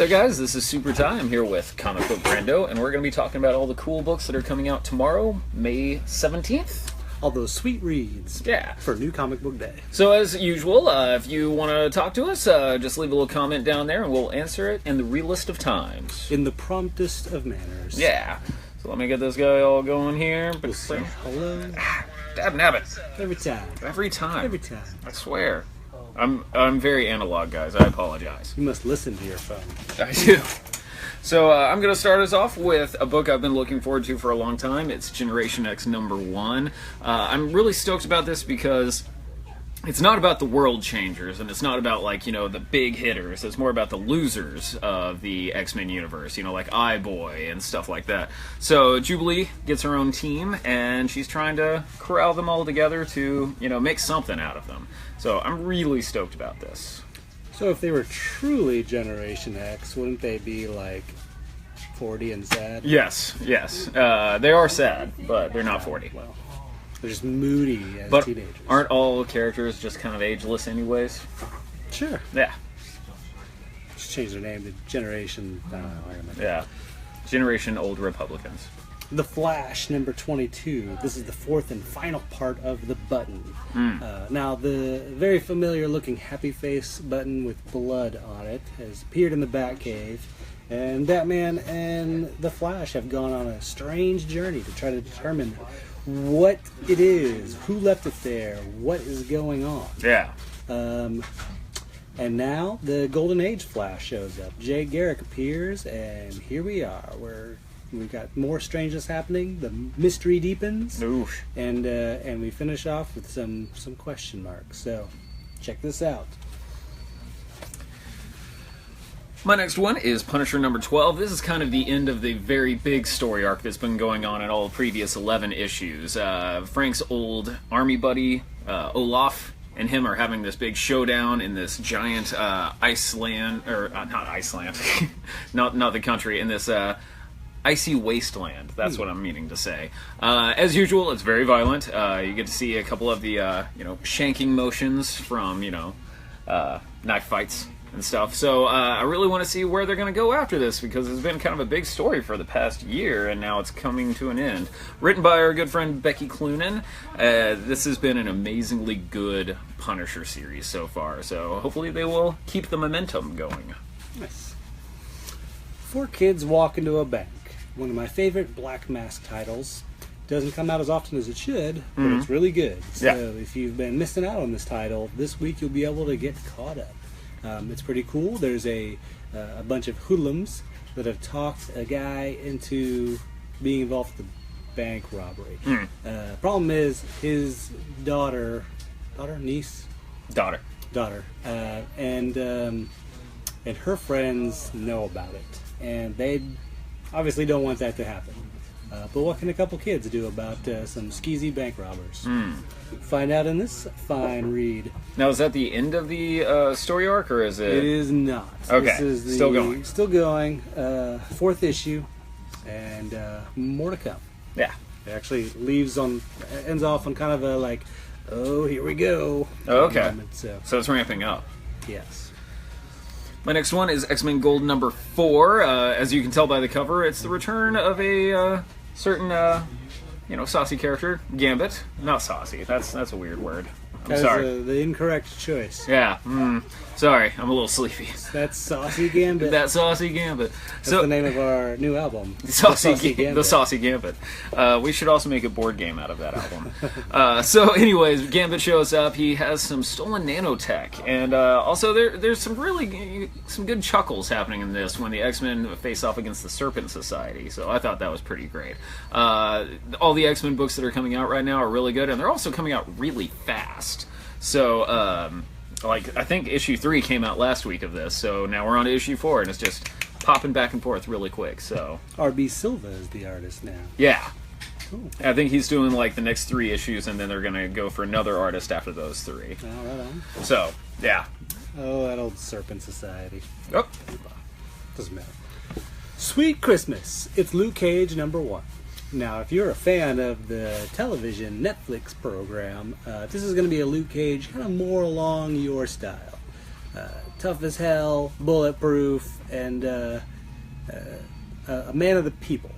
there, guys. This is Super Ty. I'm here with Comic Book Brando, and we're going to be talking about all the cool books that are coming out tomorrow, May 17th. All those sweet reads. Yeah. For New Comic Book Day. So, as usual, if you want to talk to us, just leave a little comment down there, and we'll answer it in the realest of times. In the promptest of manners. Yeah. So let me get this guy all going here. We'll say hello. Dab nabbit. Every time. Every time. Every time. I swear. I'm very analog, guys. I apologize. You must listen to your phone. I do. So I'm going to start us off with a book I've been looking forward to for a long time. It's Generation X #1. I'm really stoked about this because it's not about the world changers, and it's not about, like, you know, the big hitters. It's more about the losers of the X-Men universe, you know, like Eye-Boy and stuff like that. So Jubilee gets her own team, and she's trying to corral them all together to, you know, make something out of them. So I'm really stoked about this. So if they were truly Generation X, wouldn't they be, like, 40 and sad? Yes. They are sad, but they're not 40. Well, they're just moody as But teenagers. aren't all characters just kind of ageless anyways? Sure. Yeah. Just change their name to Generation... I don't know. I remember. Yeah. Generation Old Republicans. The Flash, #22. This is the fourth and final part of the Button. Now, the very familiar-looking happy face Button with blood on it has appeared in the Batcave, and Batman and the Flash have gone on a strange journey to try to determine what it is, who left it there, what is going on. Yeah. And now the Golden Age Flash shows up. Jay Garrick appears, and here we are. We've got more strangeness happening. The mystery deepens, Oof. and we finish off with some question marks. So, check this out. My next one is Punisher #12. This is kind of the end of the very big story arc that's been going on in all the previous 11 issues. Frank's old army buddy, Olaf, and him are having this big showdown in this giant Iceland, or not Iceland, not the country, in this icy wasteland. That's what I'm meaning to say. As usual, it's very violent. You get to see a couple of the shanking motions from knife fights and stuff. So I really want to see where they're going to go after this, because it's been kind of a big story for the past year, and now it's coming to an end. Written by our good friend Becky Cloonan. This has been an amazingly good Punisher series so far, so hopefully they will keep the momentum going. Nice. 4 Kids Walk Into a Bank. One of my favorite Black Mask titles. Doesn't come out as often as it should, but it's really good. So if you've been missing out on this title, this week you'll be able to get caught up. It's pretty cool. There's a bunch of hoodlums that have talked a guy into being involved with the bank robbery. Problem is, his daughter, and her friends know about it, and they obviously don't want that to happen. But what can a couple kids do about some skeezy bank robbers? Find out in this fine read. Now, is that the end of the story arc, or is it? It is not. Okay, This is still going. Still going. 4th issue, and more to come. Yeah. It actually ends off on kind of a like, oh, here we go. Oh, okay. moment, so So it's ramping up. yes. My next one is X-Men Gold #4. As you can tell by the cover, it's the return of a certain, saucy character, Gambit. Not saucy. That's a weird word. I'm sorry. The incorrect choice. Yeah. Sorry, I'm a little sleepy. That's Saucy Gambit. That saucy Gambit. That's the name of our new album. The Saucy Gambit. We should also make a board game out of that album. So anyways, Gambit shows up. He has some stolen nanotech, and also there's some good chuckles happening in this when the X-Men face off against the Serpent Society. So I thought that was pretty great. All the X-Men books that are coming out right now are really good, and they're also coming out really fast. So I think issue 3 came out last week of this, so now we're on to issue 4, and it's just popping back and forth really quick. So R.B. Silva is the artist now. Yeah. Cool. I think he's doing like the next 3 issues, and then they're going to go for another artist after those 3. Oh, right on. So, yeah. Oh, that old Serpent Society. Oh. Doesn't matter. Sweet Christmas. It's Luke Cage #1. Now, if you're a fan of the television Netflix program, this is going to be a Luke Cage kind of more along your style. tough as hell, bulletproof, and a man of the people.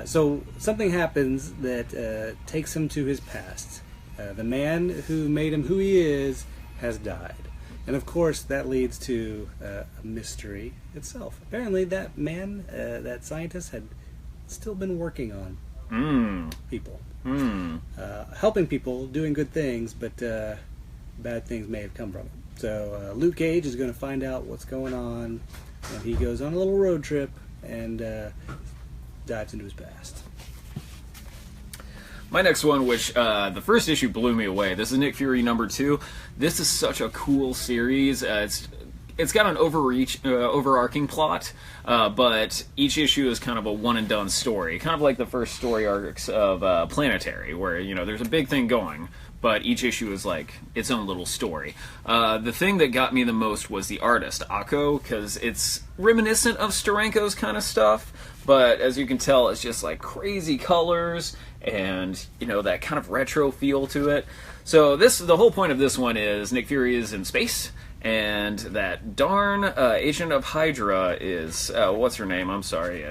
So something happens that takes him to his past. The man who made him who he is has died. And of course that leads to a mystery itself. Apparently that man, that scientist, had still been working on people. Helping people, doing good things, but bad things may have come from it. So Luke Cage is going to find out what's going on, and he goes on a little road trip and dives into his past. My next one, which the first issue blew me away. This is Nick Fury #2. This is such a cool series. It's got an overarching plot, but each issue is kind of a one-and-done story. Kind of like the first story arcs of Planetary, where, you know, there's a big thing going, but each issue is like its own little story. The thing that got me the most was the artist, Akko, because it's reminiscent of Steranko's kind of stuff, but as you can tell, it's just like crazy colors and, you know, that kind of retro feel to it. So the whole point of this one is Nick Fury is in space, and that darn agent of Hydra is what's her name? I'm sorry,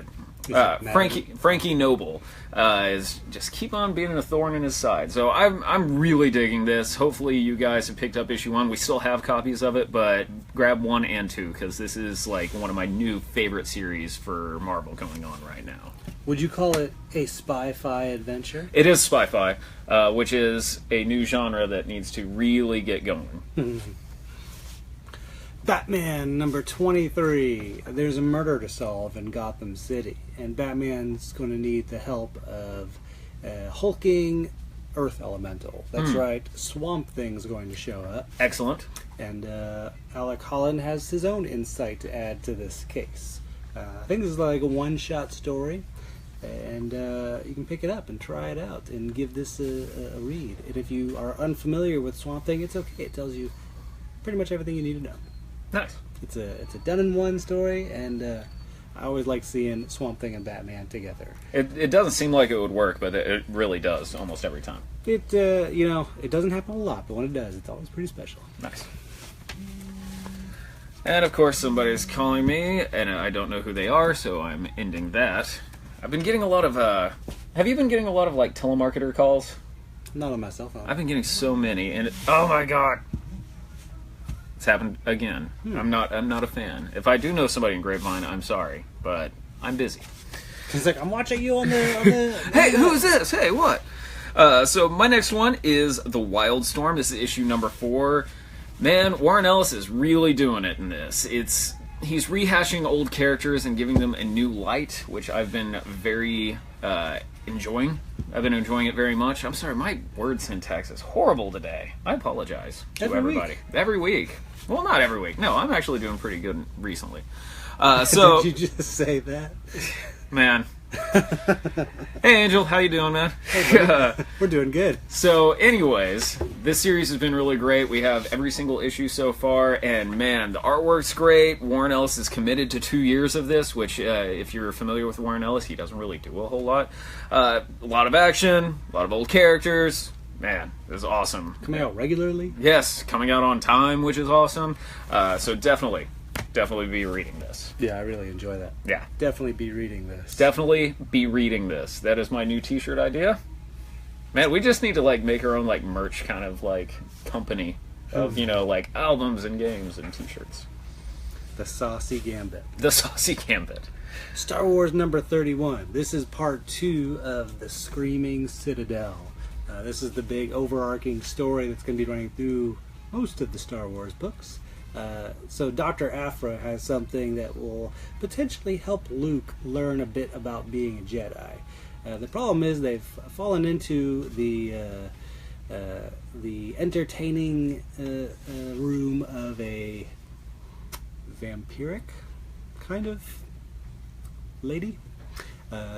Frankie Noble is just keep on being a thorn in his side. So I'm really digging this. Hopefully you guys have picked up issue 1. We still have copies of it, but grab 1 and 2 because this is like one of my new favorite series for Marvel going on right now. Would you call it a spy-fi adventure? It is spy-fi, which is a new genre that needs to really get going. Batman #23. There's a murder to solve in Gotham City, and Batman's going to need the help of a hulking Earth Elemental. That's right, Swamp Thing's going to show up. Excellent. And Alec Holland has his own insight to add to this case. I think this is like a one-shot story, and you can pick it up and try it out and give this a read. And if you are unfamiliar with Swamp Thing, it's okay. It tells you pretty much everything you need to know. Nice. It's a done-in-one story, and I always like seeing Swamp Thing and Batman together. It doesn't seem like it would work, but it really does almost every time. It it doesn't happen a lot, but when it does, it's always pretty special. Nice. And of course somebody's calling me, and I don't know who they are, so I'm ending that. I've been getting a lot of, have you been getting a lot of, like, telemarketer calls? Not on my cell phone. I've been getting so many, and oh my god! It's happened again. I'm not a fan. If I do know somebody in Grapevine, I'm sorry, but I'm busy. He's like, I'm watching you on the Hey, who's this? Hey, what? So my next one is The Wildstorm. This is issue #4. Man, Warren Ellis is really doing it in this. He's rehashing old characters and giving them a new light, which I've been very enjoying. I've been enjoying it very much. I'm sorry, my word syntax is horrible today. I apologize to everybody. Every week. Well, not every week. No, I'm actually doing pretty good recently. So Did you just say that? Man. Hey, Angel. How you doing, man? Hey, we're doing good. So, anyways, this series has been really great. We have every single issue so far, and man, the artwork's great. Warren Ellis is committed to 2 years of this, which, if you're familiar with Warren Ellis, he doesn't really do a whole lot. A lot of action, a lot of old characters. Man, this is awesome. Coming out regularly? Yes, coming out on time, which is awesome. So definitely be reading this. Yeah, I really enjoy that. Yeah. Definitely be reading this. Definitely be reading this. That is my new t-shirt idea. Man, we just need to like make our own like merch kind of like company of, like albums and games and t-shirts. The Saucy Gambit. The Saucy Gambit. Star Wars #31. This is part 2 of the Screaming Citadel. This is the big overarching story that's going to be running through most of the Star Wars books. So Dr. Aphra has something that will potentially help Luke learn a bit about being a Jedi. The problem is they've fallen into the entertaining room of a vampiric kind of lady.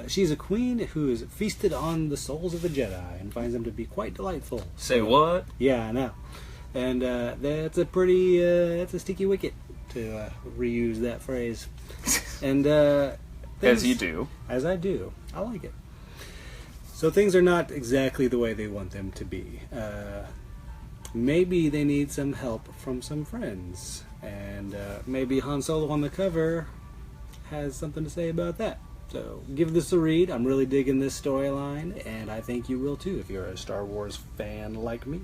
She's a queen who is feasted on the souls of the Jedi and finds them to be quite delightful. Say what? Yeah, I know. And that's a pretty, that's a sticky wicket, to reuse that phrase. And as you do. As I do. I like it. So things are not exactly the way they want them to be. maybe they need some help from some friends. And maybe Han Solo on the cover has something to say about that. So give this a read. I'm really digging this storyline, and I think you will too if you're a Star Wars fan like me.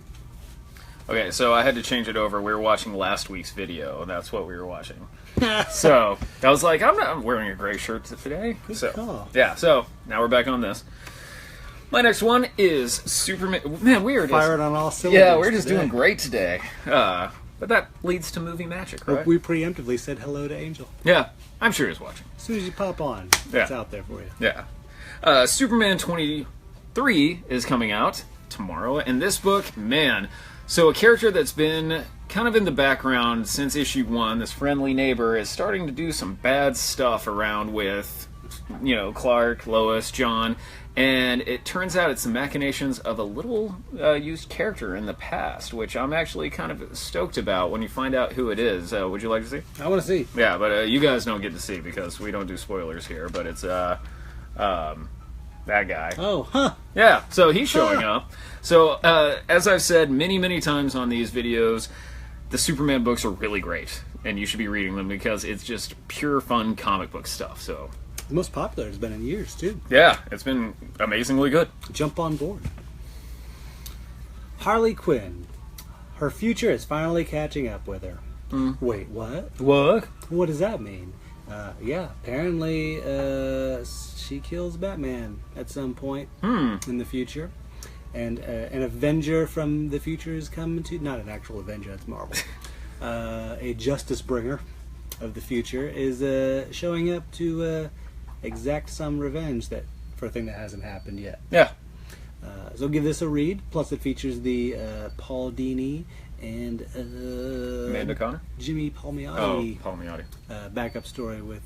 Okay, so I had to change it over. We were watching last week's video. That's what we were watching. So I was like, I'm wearing a gray shirt today. Good call. Yeah, so now we're back on this. My next one is Superman. Man, we are just firing on all cylinders. Yeah, we're just today. doing great today. But that leads to movie magic, right? We preemptively said hello to Angel. Yeah, I'm sure he's watching. As soon as you pop on, it's out there for you. Yeah. Superman 23 is coming out tomorrow, and this book, man, so a character that's been kind of in the background since issue 1, this friendly neighbor, is starting to do some bad stuff around with, Clark, Lois, John, and it turns out it's the machinations of a little used character in the past, which I'm actually kind of stoked about when you find out who it is. Would you like to see? I want to see. Yeah, but you guys don't get to see because we don't do spoilers here, but it's that guy. Oh, huh. Yeah, so he's showing up. So, as I've said many times on these videos, the Superman books are really great, and you should be reading them because it's just pure fun comic book stuff, so... The most popular has been in years, too. Yeah, it's been amazingly good. Jump on board. Harley Quinn. Her future is finally catching up with her. Wait, what? What? What does that mean? Apparently she kills Batman at some point in the future. And an Avenger from the future is coming to... Not an actual Avenger, that's Marvel. A Justice Bringer of the future is showing up to exact some revenge for a thing that hasn't happened yet. Yeah. So give this a read. Plus it features the Paul Dini and Amanda Connor? Jimmy Palmiotti. Oh, Palmiotti. Backup story with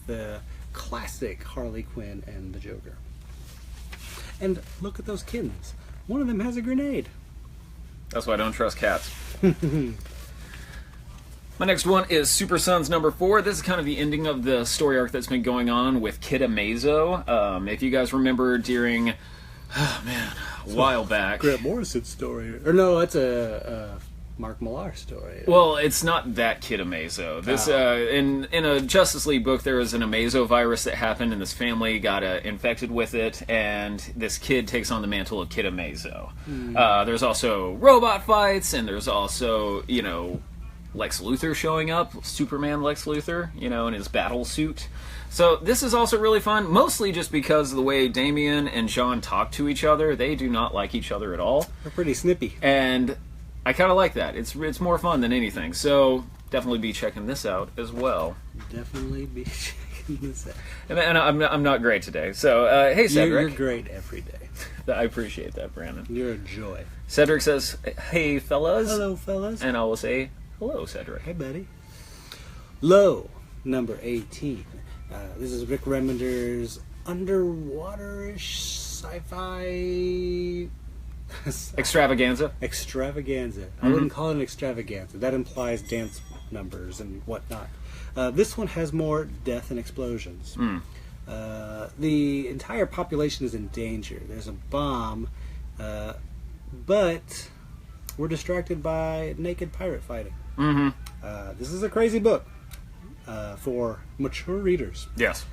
classic Harley Quinn and the Joker. And look at those kittens. One of them has a grenade. That's why I don't trust cats. My next one is Super Sons number 4. This is kind of the ending of the story arc that's been going on with Kid Amazo. If you guys remember during, a while back. Grant Morrison's story. Or no, that's a Mark Millar story. Well, it's not that Kid Amazo. This in a Justice League book, there was an Amazo virus that happened, and this family got infected with it, and this kid takes on the mantle of Kid Amazo. There's also robot fights, and there's also, Lex Luthor showing up, Superman Lex Luthor, in his battle suit. So this is also really fun, mostly just because of the way Damian and John talk to each other. They do not like each other at all. They're pretty snippy. And I kind of like that. It's more fun than anything. So definitely be checking this out as well. Definitely be checking this out. And I'm not great today. So, hey, Cedric. You're great every day. I appreciate that, Brandon. You're a joy. Cedric says, hey, fellas. Hello, fellas. And I will say... Hello, Cedric. Hey, buddy. Low, number 18. This is Rick Remender's underwater-ish sci-fi... Extravaganza? Extravaganza. I wouldn't call it an extravaganza. That implies dance numbers and whatnot. This one has more death and explosions. The entire population is in danger. There's a bomb, but we're distracted by naked pirate fighting. This is a crazy book for mature readers. Yes.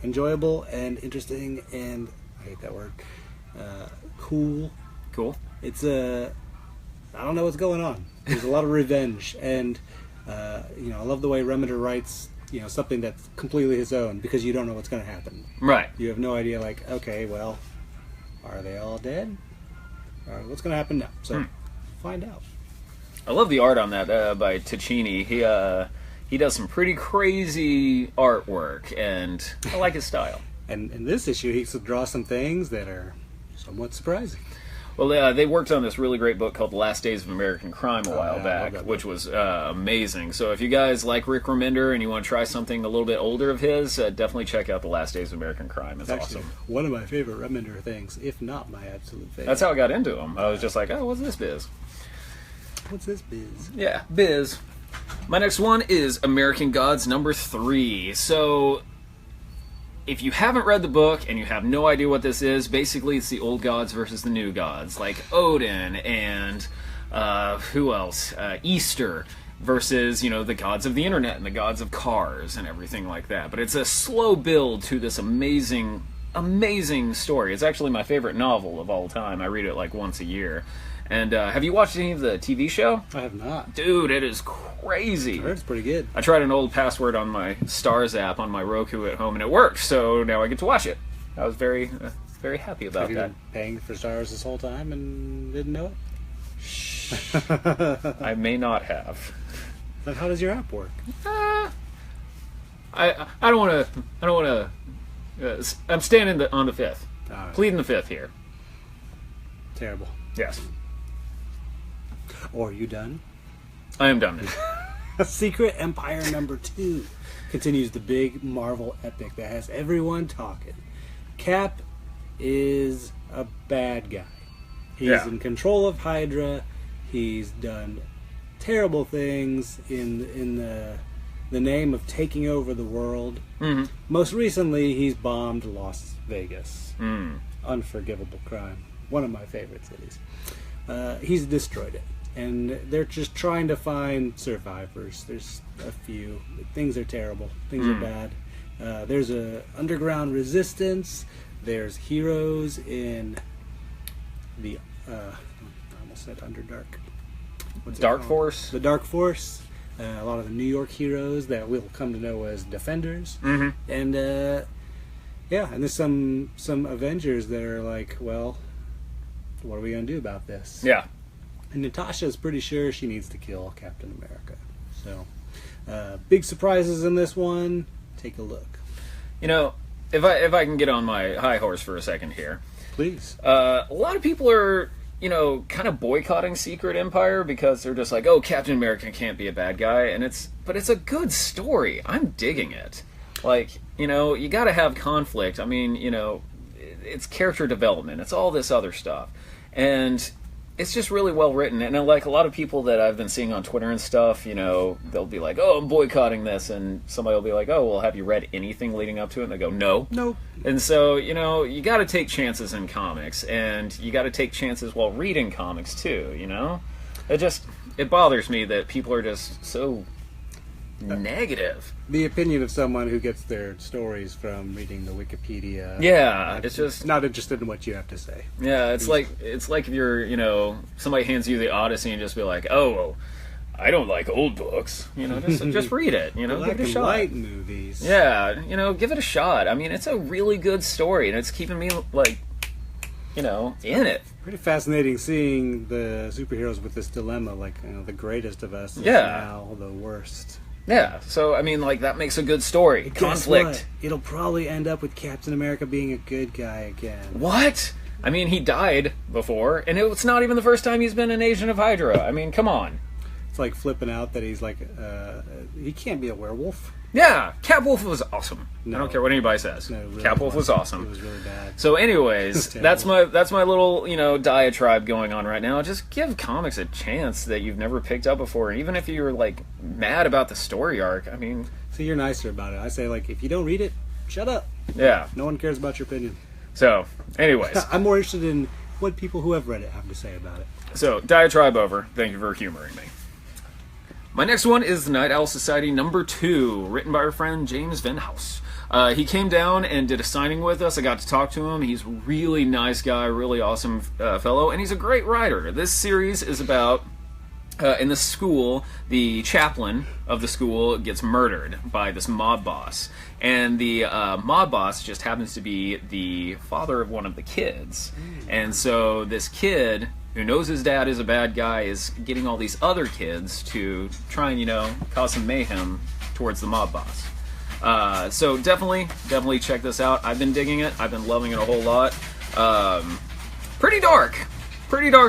Enjoyable and interesting and, I hate that word, cool. Cool. It's I don't know what's going on. There's a lot of revenge, and I love the way Remender writes something that's completely his own because you don't know what's going to happen. Right. You have no idea. Like, okay, well, are they all dead? Or what's going to happen now? So find out. I love the art on that by Ticini. He does some pretty crazy artwork, and I like his style. And in this issue, he draws some things that are somewhat surprising. Well, they worked on this really great book called The Last Days of American Crime a while back, which was amazing. So if you guys like Rick Remender and you want to try something a little bit older of his, definitely check out The Last Days of American Crime. It's actually awesome. One of my favorite Remender things, if not my absolute favorite. That's how I got into him. I was just like, oh, what's this biz? What's this biz? Yeah, biz. My next one is American Gods number 3. So if you haven't read the book and you have no idea what this is, basically it's the old gods versus the new gods, like Odin and Who else? Easter versus, you know, the gods of the internet and the gods of cars and everything like that. But it's a slow build to this amazing, amazing story. It's actually my favorite novel of all time. I read it like once a year. And have you watched any of the TV show? I have not. Dude, it is crazy. I heard it's pretty good. I tried an old password on my Stars app on my Roku at home, and it worked. So now I get to watch it. I was very happy about Have you that. been paying for Stars this whole time and didn't know it? I may not have. Then how does your app work? I don't want to. I'm standing on the fifth, Right. pleading the fifth here. Terrible. Yes, Or are you done? I am done. Secret Empire #2 continues the big Marvel epic that has everyone talking. Cap is a bad guy. He's in control of Hydra. He's done terrible things in the name of taking over the world. Mm-hmm. Most recently, he's bombed Las Vegas. Mm. Unforgivable crime. One of my favorite cities. He's destroyed it. And they're just trying to find survivors. There's a few. Things are terrible. Things are bad. There's a underground resistance. There's heroes in the... I almost said Underdark. What's it Dark called? Force. The Dark Force. A lot of the New York heroes that we'll come to know as Defenders. Mm-hmm. And, yeah, and there's some Avengers that are like, well, what are we going to do about this? Yeah. And Natasha's pretty sure she needs to kill Captain America. So, big surprises in this one. Take a look. You know, if I can get on my high horse for a second here. Please. A lot of people are, you know, kind of boycotting Secret Empire because they're just like, oh, Captain America can't be a bad guy, but it's a good story. I'm digging it. Like, you know, you got to have conflict. I mean, you know, it's character development. It's all this other stuff, and it's just really well written. And like a lot of people that I've been seeing on Twitter and stuff, you know, they'll be like, oh, I'm boycotting this, and somebody will be like, oh, well, have you read anything leading up to it? And they go, no. Nope. And so, you know, you got to take chances in comics, and you got to take chances while reading comics too, you know? It bothers me that people are just so negative. The opinion of someone who gets their stories from reading the Wikipedia. Yeah, it's just not interested in what you have to say. Yeah, it's like if you're, you know, somebody hands you the Odyssey and just be like, oh, well, I don't like old books. You know, just read it. You know, Black give it a and shot. white movies. Yeah, you know, give it a shot. I mean, it's a really good story, and it's keeping me like, you know, in it. Pretty fascinating seeing the superheroes with this dilemma, like, you know, the greatest of us is Yeah. now the worst. Yeah, so I mean, like, that makes a good story. Guess Conflict. what? It'll probably end up with Captain America being a good guy again. What? I mean, he died before, and it's not even the first time he's been an agent of Hydra. I mean, come on. It's like flipping out that he's like, he can't be a werewolf. Yeah, Capwolf was awesome. No. I don't care what anybody says. No, it really Capwolf was wasn't. awesome. It was really bad. So, anyways, terrible. that's my little, you know, diatribe going on right now. Just give comics a chance that you've never picked up before, and even if you're like mad about the story arc. I mean, See, you're nicer about it. I say, like, if you don't read it, shut up. yeah. No one cares about your opinion. So, anyways, I'm more interested in what people who have read it have to say about it. so diatribe over. Thank you for humoring me. My next one is Night Owl Society #2, written by our friend James Venhouse. He came down and did a signing with us. I got to talk to him. He's a really nice guy, really awesome fellow, and he's a great writer. This series is about, in the school, the chaplain of the school gets murdered by this mob boss. And the mob boss just happens to be the father of one of the kids. And so this kid, who knows his dad is a bad guy, is getting all these other kids to try and, you know, cause some mayhem towards the mob boss. So definitely check this out. I've been digging it. I've been loving it a whole lot. Pretty dark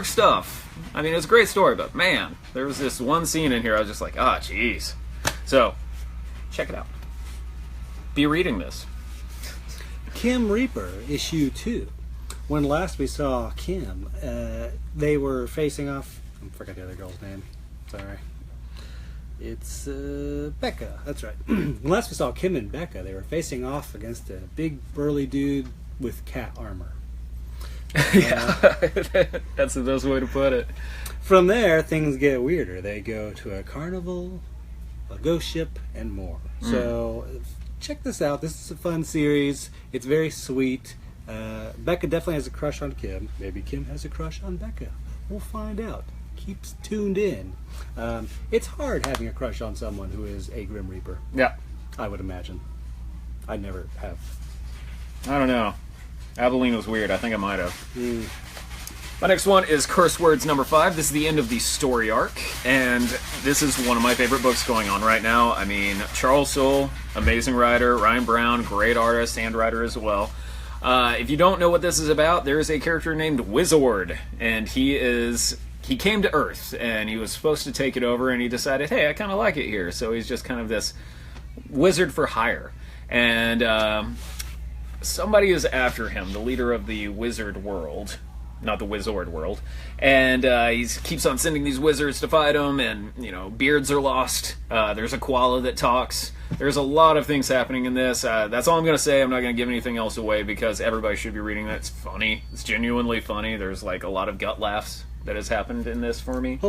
stuff. I mean, it's a great story, but man, there was this one scene in here I was just like, ah, jeez. So, check it out. Be reading this. Kim Reaper, issue 2. When last we saw Kim, they were facing off. I forgot the other girl's name. Sorry. It's Becca. That's right. When last we saw Kim and Becca, they were facing off against a big burly dude with cat armor. Yeah, that's the best way to put it. From there, things get weirder. They go to a carnival, a ghost ship, and more. So check this out. This is a fun series. It's very sweet. Becca definitely has a crush on Kim. Maybe Kim has a crush on Becca. We'll find out. Keep tuned in. It's hard having a crush on someone who is a Grim Reaper. Yeah. I would imagine. I never have. I don't know. Abilene was weird. I think I might have. My next one is Curse Words number 5. This is the end of the story arc, and this is one of my favorite books going on right now. I mean, Charles Soule, amazing writer. Ryan Brown, great artist and writer as well. If you don't know what this is about, there is a character named Wizard, and he came to Earth, and he was supposed to take it over, and he decided, hey, I kind of like it here. So he's just kind of this wizard for hire. And somebody is after him, the leader of the wizard world. Not the Wizard world. And he keeps on sending these wizards to fight him, and, beards are lost. There's a koala that talks. There's a lot of things happening in this. That's all I'm going to say. I'm not going to give anything else away because everybody should be reading that. It's funny. It's genuinely funny. There's, a lot of gut laughs that has happened in this for me.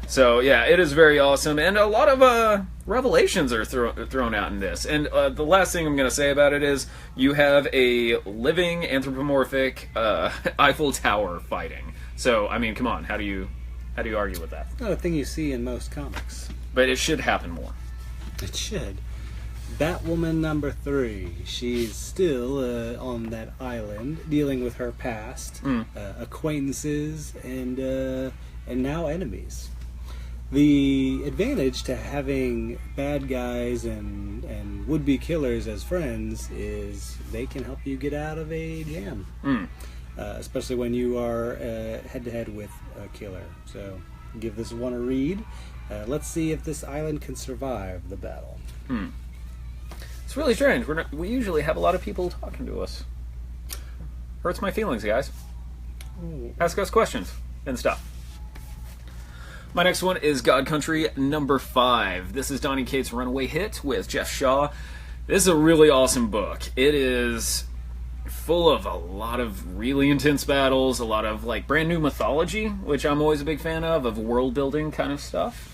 So, yeah, it is very awesome. And a lot of revelations are thrown out in this. And the last thing I'm going to say about it is you have a living anthropomorphic Eiffel Tower fighting. So, I mean, come on. How do you argue with that? Not a thing you see in most comics. But it should happen more. It should. Batwoman number 3. She's still on that island, dealing with her past, acquaintances, and now enemies. The advantage to having bad guys and would-be killers as friends is they can help you get out of a jam, especially when you are head-to-head with a killer. So give this one a read. Let's see if this island can survive the battle. It's really strange. We usually have a lot of people talking to us. Hurts my feelings, guys. Ask us questions and stuff. My next one is God Country number 5. This is Donny Cates' runaway hit with Jeff Shaw. This is a really awesome book. It is full of a lot of really intense battles, a lot of brand new mythology, which I'm always a big fan of world building kind of stuff.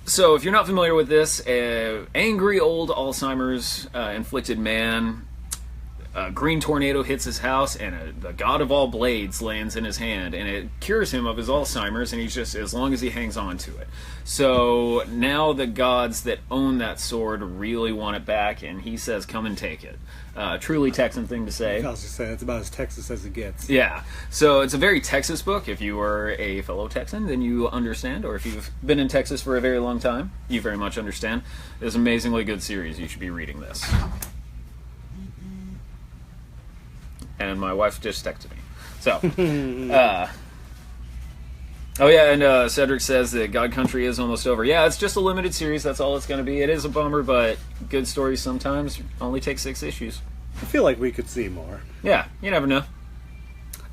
So if you're not familiar with this, angry old Alzheimer's inflicted man, a green tornado hits his house, and the god of all blades lands in his hand, and it cures him of his Alzheimer's, and he's just, as long as he hangs on to it. So now the gods that own that sword really want it back, and he says, come and take it. Truly Texan thing to say. I was just saying, it's about as Texas as it gets. Yeah. So it's a very Texas book. If you are a fellow Texan, then you understand. Or if you've been in Texas for a very long time, you very much understand. It's an amazingly good series. You should be reading this. And my wife just texted me. So, oh yeah, and Cedric says that God Country is almost over. Yeah, it's just a limited series. That's all it's going to be. It is a bummer, but good stories sometimes only take 6 issues. I feel like we could see more. Yeah, you never know.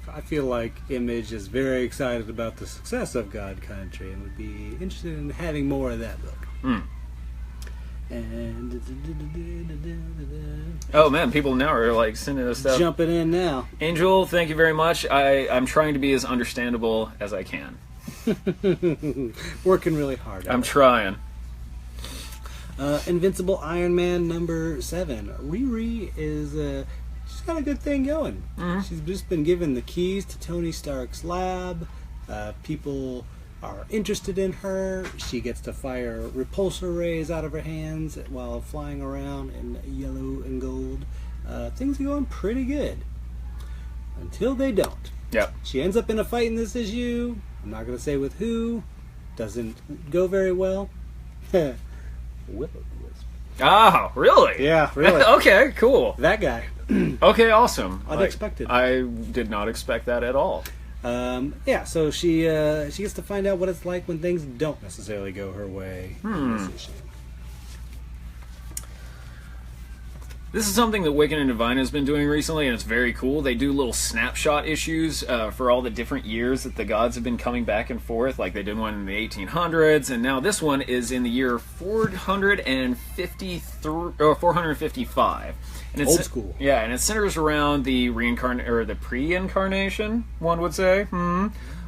I feel like Image is very excited about the success of God Country and would be interested in having more of that book. And oh man, people now are sending us stuff. Jumping in now. Angel, thank you very much. I'm trying to be as understandable as I can. Working really hard. I'm trying. Invincible Iron Man number 7. Riri is she's got a good thing going. She's just been given the keys to Tony Stark's lab. People are interested in her. She gets to fire repulsor rays out of her hands while flying around in yellow and gold. Things are going pretty good. Until they don't. Yep. She ends up in a fight in this issue. I'm not going to say with who. Doesn't go very well. Will-O-Wisp. Oh, really? Yeah, really. Okay, cool. That guy. Okay, awesome. Unexpected. I did not expect that at all. Yeah, so she gets to find out what it's like when things don't necessarily go her way in this issue. This is something that Wicked and Divine has been doing recently, and it's very cool. They do little snapshot issues for all the different years that the gods have been coming back and forth. Like they did one in the 1800s, and now this one is in the year 453 or 455. And it's old school. Yeah, and it centers around the pre-incarnation, one would say,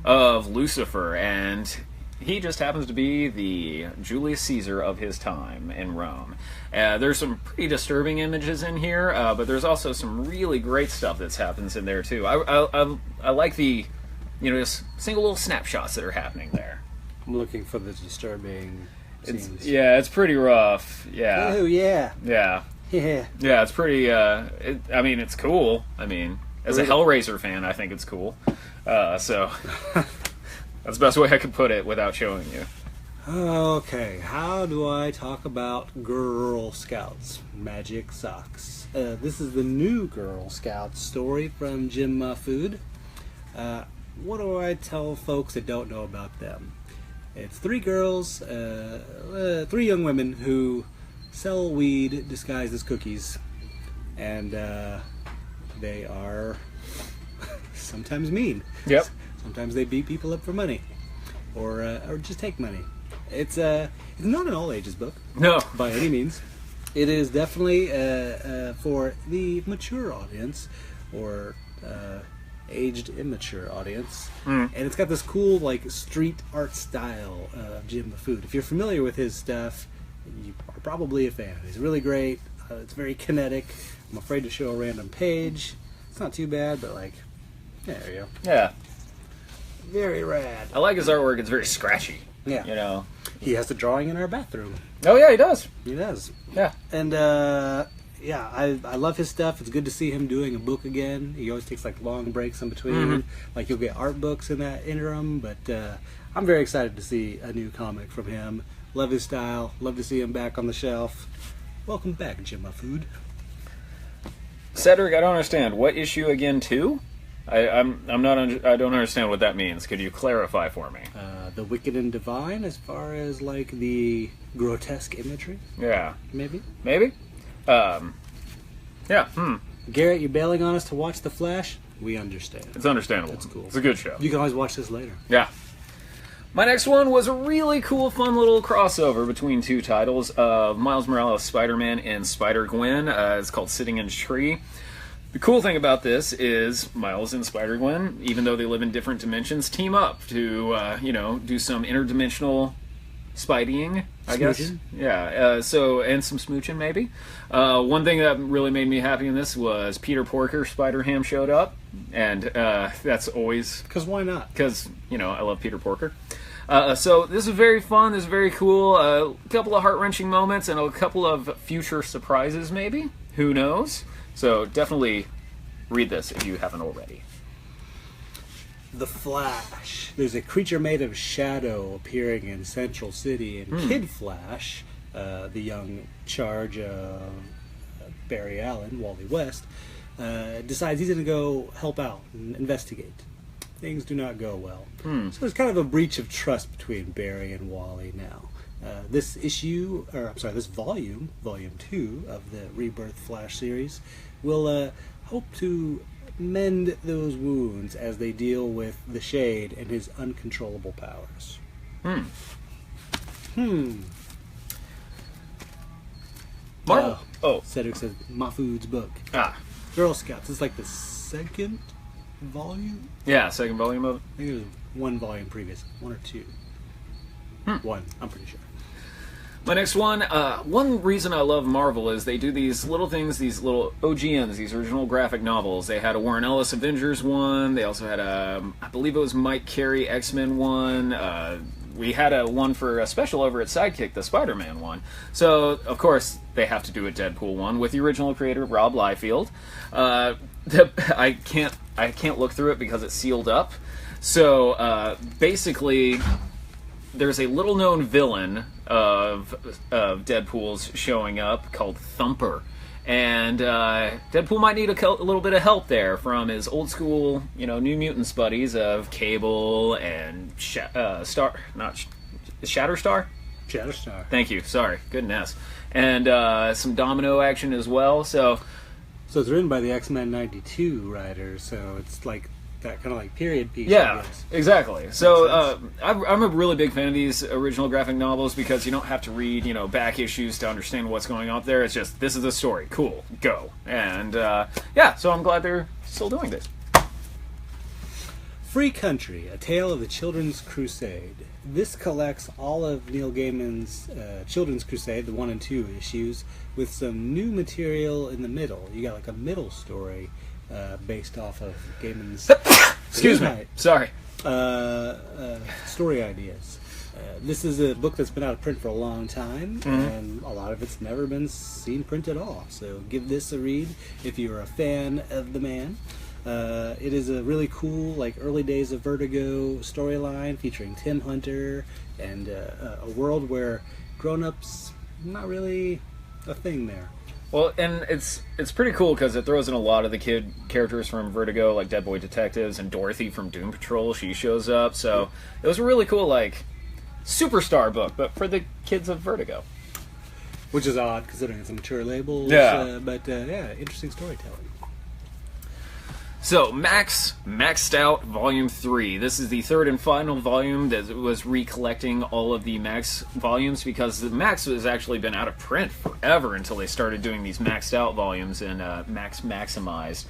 of Lucifer, and he just happens to be the Julius Caesar of his time in Rome. There's some pretty disturbing images in here, but there's also some really great stuff that happens in there too. I like the, just single little snapshots that are happening there. I'm looking for the disturbing scenes. It's pretty rough. Yeah. Oh yeah. Yeah. Yeah. Yeah, it's pretty. It's cool. I mean, as a Hellraiser fan, I think it's cool. So that's the best way I could put it without showing you. Okay, how do I talk about Girl Scouts Magic Socks? This is the new Girl Scouts story from Jim Mahfood. What do I tell folks that don't know about them? It's three girls, three young women who sell weed disguised as cookies, and they are sometimes mean. Yep. Sometimes they beat people up for money, or just take money. It's not an all ages book. No, by any means. It is definitely for the mature audience, or aged immature audience. And it's got this cool like street art style of Jim Mahfood. If you're familiar with his stuff, you are probably a fan. He's really great. It's very kinetic. I'm afraid to show a random page. It's not too bad, but like, there you go. Yeah. Very rad. I like his artwork. It's very scratchy. Yeah. He has the drawing in our bathroom. Oh yeah, he does. He does. Yeah. And I love his stuff. It's good to see him doing a book again. He always takes like long breaks in between. Like you'll get art books in that interim, but I'm very excited to see a new comic from him. Love his style. Love to see him back on the shelf. Welcome back, Jim Mahfood. Cedric, I don't understand. What issue again? 2? I don't understand what that means. Could you clarify for me? The Wicked and Divine, as far as like the grotesque imagery. Yeah. Maybe. Yeah. Garrett, you're bailing on us to watch The Flash? We understand. It's understandable. It's cool. It's a good show. You can always watch this later. Yeah. My next one was a really cool, fun little crossover between two titles of Miles Morales' Spider-Man and SpiderGwen. It's called Sitting in a Tree. The cool thing about this is Miles and SpiderGwen, even though they live in different dimensions, team up to, do some interdimensional Spideying, I guess. Yeah, and some smooching, maybe. One thing that really made me happy in this was Peter Porker, Spider-Ham, showed up, and that's always... Because why not? Because, I love Peter Porker. So this is very fun, this is very cool, a couple of heart-wrenching moments, and a couple of future surprises, maybe? Who knows? So definitely read this if you haven't already. The Flash. There's a creature made of shadow appearing in Central City, and Kid Flash, the young charge of Barry Allen, Wally West, decides he's going to go help out and investigate. Things do not go well. So there's kind of a breach of trust between Barry and Wally now. This volume, Volume 2 of the Rebirth Flash series, will hope to mend those wounds as they deal with the Shade and his uncontrollable powers. Marvel. Cedric says Mahfood's book. Girl Scouts. It's like the second volume? Yeah, second volume of it. I think it was one volume previous. One or two. One, I'm pretty sure. My next one, one reason I love Marvel is they do these little things, these little OGNs, these original graphic novels. They had a Warren Ellis Avengers one. They also had I believe it was Mike Carey XMen one. We had a one for a special over at Sidekick, the Spider-Man one. So, of course, they have to do a Deadpool one with the original creator, Rob Liefeld. I can't look through it because it's sealed up. So, basically... There's a little-known villain of Deadpool's showing up called Thumper, and Deadpool might need a little bit of help there from his old-school, New Mutants buddies of Cable and Shatterstar. Shatterstar. Thank you. Sorry. Goodness. And some Domino action as well. So it's written by the XMen '92 writers, so it's like that kind of like period piece. Yeah, exactly. So I'm a really big fan of these original graphic novels because you don't have to read, back issues to understand what's going on there. It's just, this is the story. Cool. Go. And, so I'm glad they're still doing this. Free Country, A Tale of the Children's Crusade. This collects all of Neil Gaiman's Children's Crusade, the 1 and 2 issues, with some new material in the middle. You got like a middle story based off of Gaiman's Excuse me. Sorry. Story ideas. This is a book that's been out of print for a long time, and a lot of it's never been seen print at all. So give this a read if you're a fan of the man. It is a really cool, like, early days of Vertigo storyline featuring Tim Hunter and a world where grown-ups not really a thing there. Well, and it's pretty cool because it throws in a lot of the kid characters from Vertigo, like Dead Boy Detectives, and Dorothy from Doom Patrol. She shows up, so it was a really cool, like, superstar book, but for the kids of Vertigo. Which is odd considering it's a mature label. Yeah. But interesting storytelling. So, Maxed Out Volume 3. This is the third and final volume that was recollecting all of the Max volumes because the Max has actually been out of print forever until they started doing these Maxed Out volumes and Max Maximized.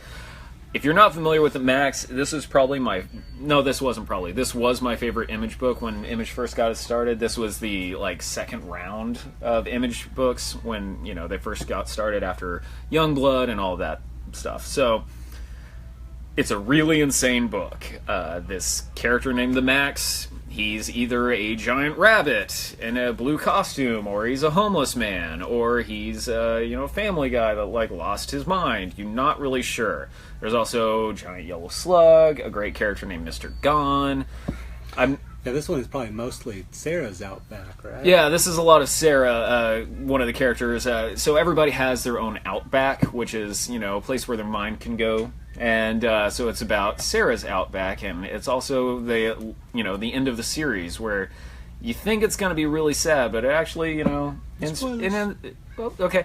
If you're not familiar with the Max, this is probably my... No, this wasn't probably. This was my favorite Image book when Image first got it started. This was the, second round of Image books when, they first got started after Youngblood and all that stuff. So... it's a really insane book. This character named the Max, he's either a giant rabbit in a blue costume, or he's a homeless man, or he's a family guy that lost his mind. You're not really sure. There's also Giant Yellow Slug, a great character named Mr. Gone. This one is probably mostly Sarah's Outback, right? Yeah, this is a lot of Sarah, one of the characters. So everybody has their own Outback, which is, a place where their mind can go. And so it's about Sarah's Outback, and it's also the end of the series where you think it's going to be really sad, but it actually, okay.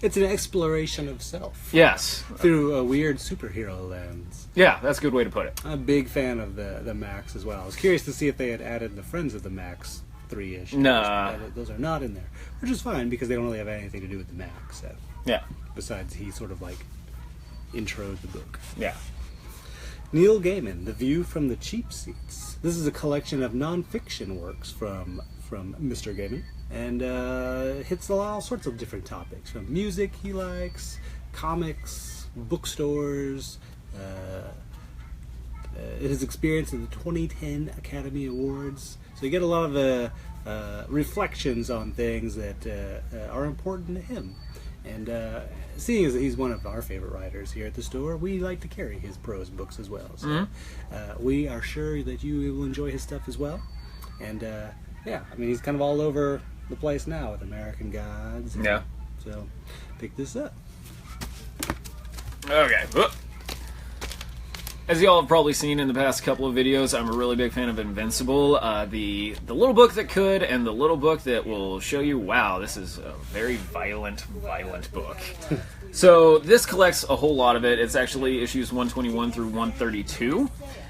It's an exploration of self. Yes. Through a weird superhero lens. Yeah, that's a good way to put it. I'm a big fan of the Max as well. I was curious to see if they had added the Friends of the Max 3 issues. Nah. Those are not in there. Which is fine, because they don't really have anything to do with the Max. So. Yeah. Besides, he sort of, introed the book. Yeah. Neil Gaiman, The View from the Cheap Seats. This is a collection of non-fiction works from Mr. Gaiman, and hits all sorts of different topics, from music he likes, comics, bookstores, his experience in the 2010 Academy Awards. So you get a lot of reflections on things that are important to him. And seeing as he's one of our favorite writers here at the store, we like to carry his prose books as well. So we are sure that you will enjoy his stuff as well. And he's kind of all over the place now with American Gods. Yeah. So pick this up. Okay. As y'all have probably seen in the past couple of videos, I'm a really big fan of Invincible, the little book that could, and the little book that will show you, wow, this is a very violent book. So this collects a whole lot of it. It's actually issues 121 through 132.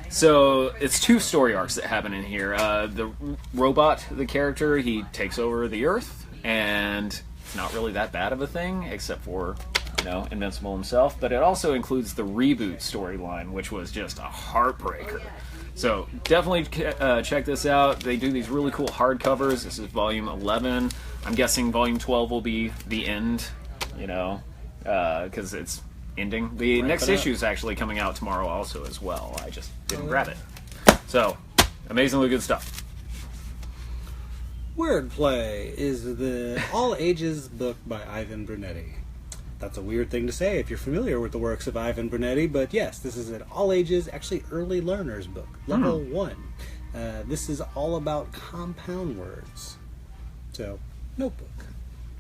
So it's 2 story arcs that happen in here. The robot, the character, he takes over the Earth, and it's not really that bad of a thing, except for... Invincible himself, but it also includes the reboot storyline, which was just a heartbreaker. So definitely check this out. They do these really cool hardcovers. This is volume 11. I'm guessing volume 12 will be the end, because it's ending. The next issue is actually coming out tomorrow also as well. I just didn't grab it. So, amazingly good stuff. Wordplay is the all-ages book by Ivan Brunetti. That's a weird thing to say if you're familiar with the works of Ivan Brunetti, but yes, this is an all-ages, actually early learners book, level 1. This is all about compound words. So, notebook,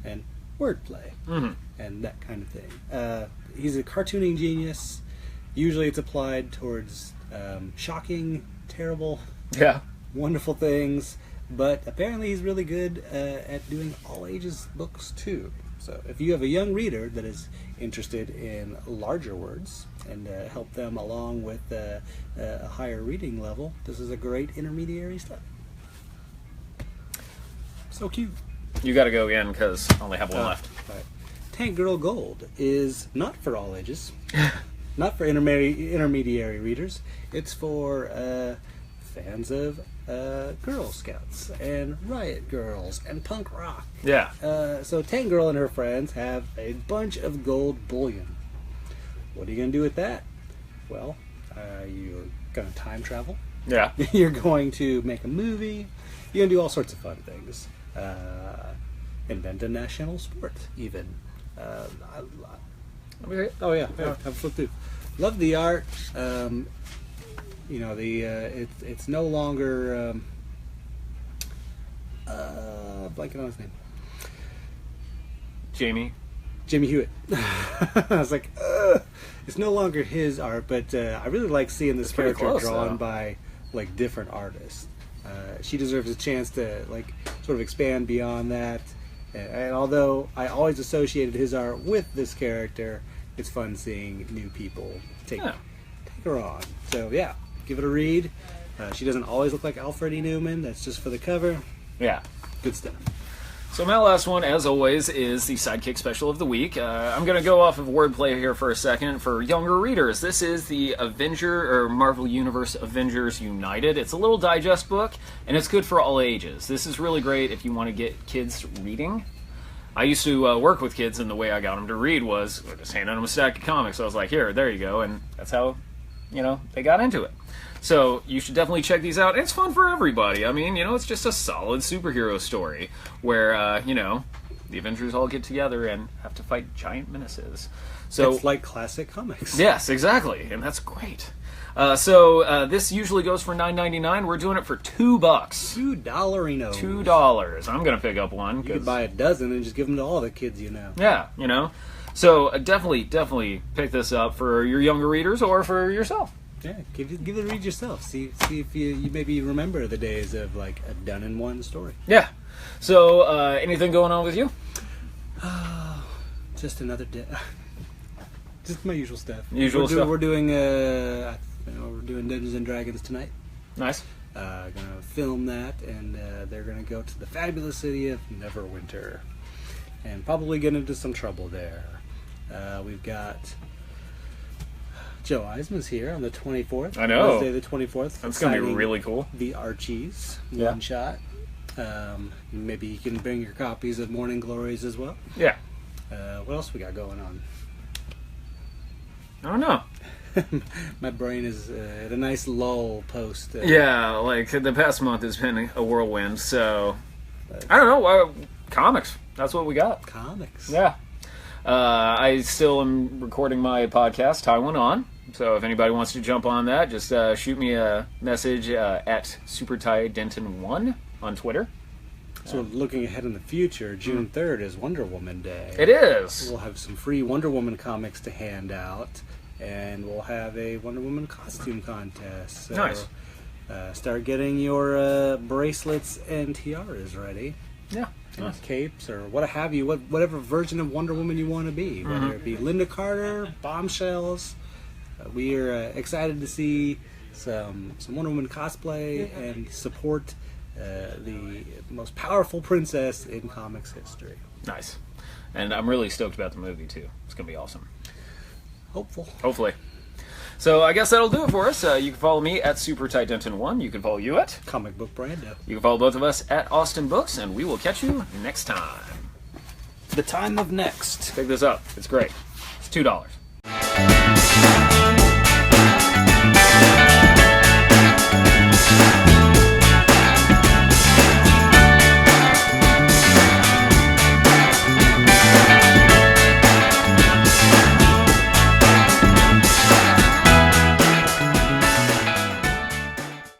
and wordplay, and that kind of thing. He's a cartooning genius. Usually it's applied towards shocking, terrible, wonderful things. but apparently he's really good at doing all ages books too. So if you have a young reader that is interested in larger words and help them along with a higher reading level, this is a great intermediary step. So cute. You got to go again because I only have one left. Right. Tank Girl Gold is not for all ages, not for intermediary readers. It's for fans of Girl Scouts and Riot Girls and punk rock. Yeah. So Tank Girl and her friends have a bunch of gold bullion. What are you going to do with that? Well, you're going to time travel. Yeah. You're going to make a movie. You're going to do all sorts of fun things. Invent a national sport, even. Oh yeah, have a flip through. Love the art. It's no longer blanking on his name. Jimmy Hewitt. I was like, it's no longer his art, but I really like seeing this character drawn by like different artists. She deserves a chance to like sort of expand beyond that. And although I always associated his art with this character, it's fun seeing new people take her on. So yeah, give it a read. She doesn't always look like Alfred E. Newman. That's just for the cover. Yeah. Good stuff. So my last one, as always, is the Sidekick Special of the week. I'm going to go off of wordplay here for a second. For younger readers, this is the Marvel Universe Avengers United. It's a little digest book, and it's good for all ages. This is really great if you want to get kids reading. I used to work with kids, and the way I got them to read was just handing them a stack of comics. So I was like, here, there you go, and that's how, they got into it. So you should definitely check these out. It's fun for everybody. I mean, it's just a solid superhero story where, the Avengers all get together and have to fight giant menaces. So it's like classic comics. Yes, exactly, and that's great. So this usually goes for $9.99. We're doing it for $2. $2-ino. $2. I'm gonna pick up one. You could buy a dozen and just give them to all the kids you know. Yeah, So definitely pick this up for your younger readers or for yourself. Yeah, give it a read yourself. See if you maybe remember the days of like a done-in-one story. Yeah. So anything going on with you? Just another day. Just my usual stuff. We're doing Dungeons and Dragons tonight. Nice. Gonna film that, and they're gonna go to the fabulous city of Neverwinter, and probably get into some trouble there. We've got Joe Eisman's here on the 24th. I know. Wednesday the 24th. That's going to be really cool. The Archies one shot. Maybe you can bring your copies of Morning Glories as well. Yeah. What else we got going on? I don't know. My brain is at a nice lull post. Like the past month has been a whirlwind, so I don't know. Comics. That's what we got. Comics. Yeah. I still am recording my podcast, Taiwan On. So if anybody wants to jump on that, just shoot me a message at SuperTyDenton1 on Twitter. So looking ahead in the future, June 3rd is Wonder Woman Day. It is. We'll have some free Wonder Woman comics to hand out, and we'll have a Wonder Woman costume contest. So, nice. Start getting your bracelets and tiaras ready. Yeah. Nice. Capes or what have you, whatever version of Wonder Woman you want to be, whether it be Linda Carter, Bombshells. We are excited to see some Wonder Woman cosplay and support the most powerful princess in comics history. Nice. And I'm really stoked about the movie too. It's gonna be awesome. Hopefully. So I guess that'll do it for us. You can follow me at SuperTyDenton1. You can follow you at Comic Book Brando. You can follow both of us at Austin Books, and we will catch you next time. The time of next. Pick this up. It's great. It's $2.